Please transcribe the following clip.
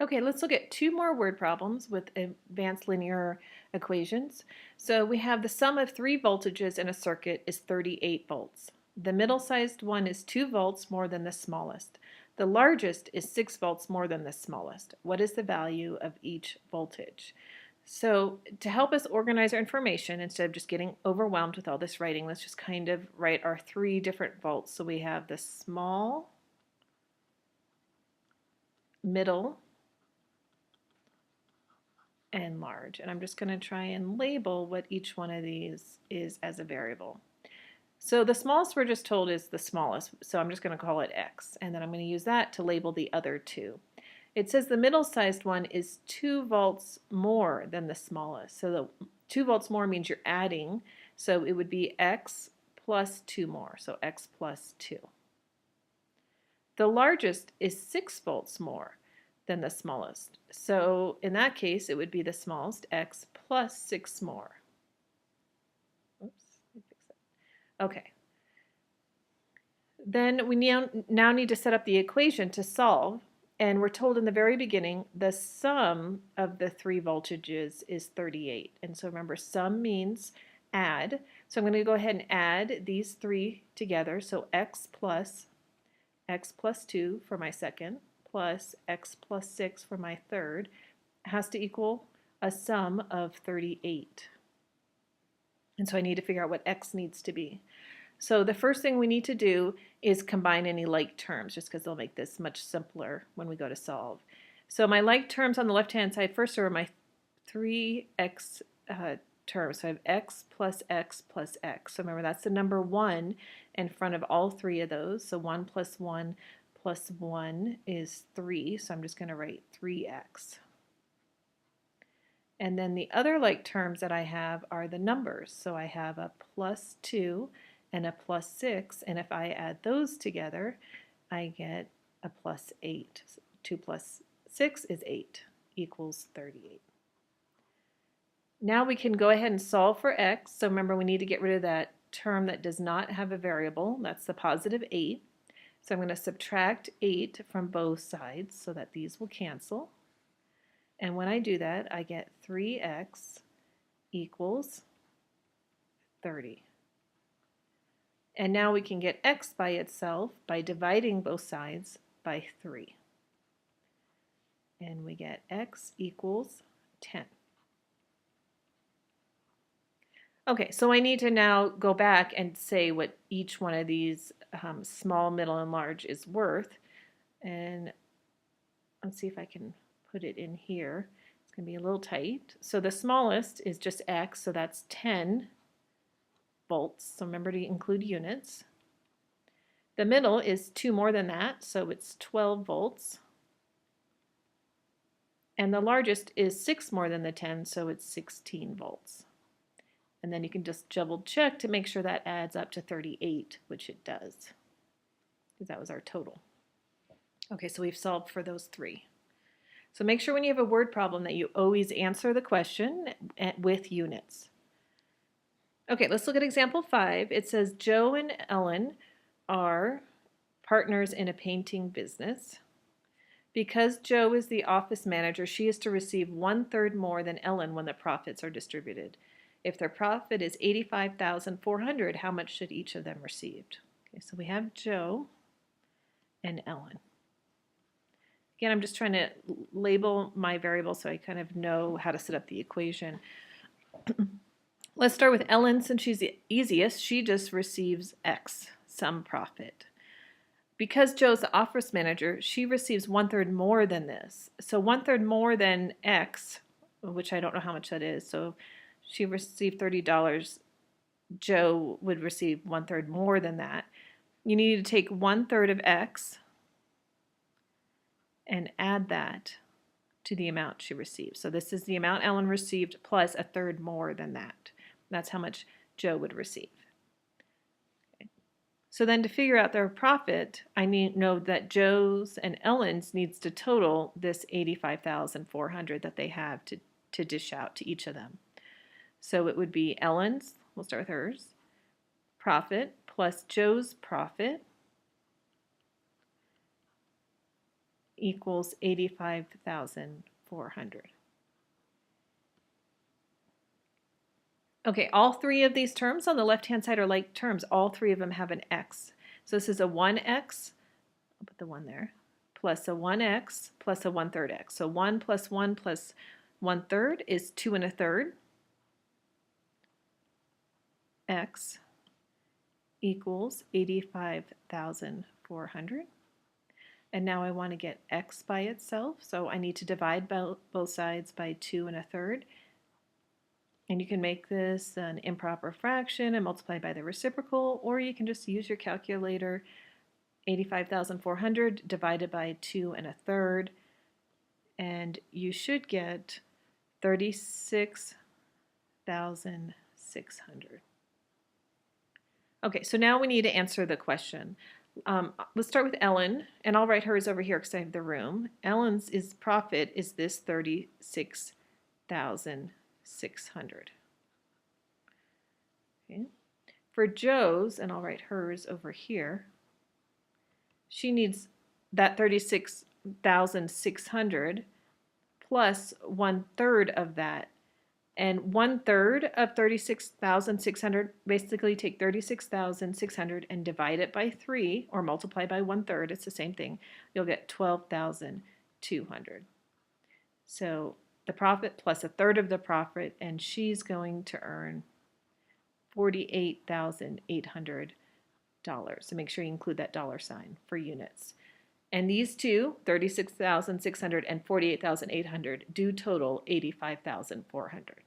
Okay, let's look at two more word problems with advanced linear equations. So we have the sum of three voltages in a circuit is 38 volts. The middle-sized one is 2 volts more than the smallest. The largest is 6 volts more than the smallest. What is the value of each voltage? So to help us organize our information, instead of just getting overwhelmed with all this writing, let's just kind of write our three different volts. So we have the small, middle, and large. And I'm just going to try and label what each one of these is as a variable. So the smallest we're just told is the smallest, so I'm just going to call it x, and then I'm going to use that to label the other two. It says the middle-sized one is 2 volts more than the smallest. So the 2 volts more means you're adding, so it would be x plus 2 more, so x plus 2. The largest is 6 volts more than the smallest. So in that case, it would be the smallest, x plus 6 more. Oops, let me fix that. Okay. Then we now need to set up the equation to solve, and we're told in the very beginning the sum of the three voltages is 38. And so remember, sum means add. So I'm going to go ahead and add these three together. So x plus 2 for my second, plus x plus 6 for my third, has to equal a sum of 38. And so I need to figure out what x needs to be. So the first thing we need to do is combine any like terms, just because they'll make this much simpler when we go to solve. So my like terms on the left-hand side first are my 3x terms. So I have x plus x plus x. So remember, that's the number 1 in front of all three of those. So 1 plus 1 plus 1 is 3. So I'm just going to write 3x. And then the other like terms that I have are the numbers. So I have a plus 2 and a plus 6, and if I add those together, I get a plus 8. 2 plus 6 is 8, equals 38. Now we can go ahead and solve for x. So remember, we need to get rid of that term that does not have a variable. That's the positive 8. So I'm going to subtract 8 from both sides so that these will cancel. And when I do that, I get 3x equals 30. And now we can get x by itself by dividing both sides by 3. And we get x equals 10. Okay, so I need to now go back and say what each one of these small, middle, and large is worth. And let's see if I can put it in here. It's going to be a little tight. So the smallest is just x, so that's 10 volts. So remember to include units. The middle is 2 more than that, so it's 12 volts. And the largest is 6 more than the 10, so it's 16 volts. And then you can just double check to make sure that adds up to 38, which it does, because that was our total. Okay, so we've solved for those three. So make sure when you have a word problem that you always answer the question with units. Okay, let's look at example 5. It says Joe and Ellen are partners in a painting business. Because Joe is the office manager, she is to receive 1/3 more than Ellen when the profits are distributed. If their profit is $85,400, how much should each of them receive? Okay, so we have Joe and Ellen. Again, I'm just trying to label my variables so I kind of know how to set up the equation. Let's start with Ellen. Since she's the easiest, she just receives X, some profit. Because Joe's the office manager, she receives 1/3 more than this. So 1/3 more than X, which I don't know how much that is. So she received $30. Joe would receive 1/3 more than that. You need to take 1/3 of X and add that to the amount she received. So this is the amount Ellen received plus 1/3 more than that. That's how much Joe would receive. Okay. So then to figure out their profit, I need to know that Joe's and Ellen's needs to total this $85,400 that they have to dish out to each of them. So it would be Ellen's, we'll start with hers, profit plus Joe's profit equals 85,400. Okay, all three of these terms on the left-hand side are like terms. All three of them have an x. So this is a 1x, I'll put the 1 there, plus a 1x plus a 1/3 x. So 1 plus 1 plus 1/3 is 2 1/3 x equals 85,400. And now I want to get x by itself, so I need to divide both sides by 2 1/3. And you can make this an improper fraction and multiply by the reciprocal, or you can just use your calculator. 85,400 divided by 2 1/3, and you should get 36,600. Okay, so now we need to answer the question. Let's start with Ellen, and I'll write hers over here because I have the room. Ellen's profit is this 36,600. Okay. For Joe's, and I'll write hers over here, she needs that 36,600 plus 1/3 of that. And 1/3 of 36,600, basically take 36,600 and divide it by 3, or multiply by 1/3, it's the same thing. You'll get 12,200. So the profit plus 1/3 of the profit, and she's going to earn $48,800. So make sure you include that $sign for units. And these two, 36,600 and 48,800, do total 85,400.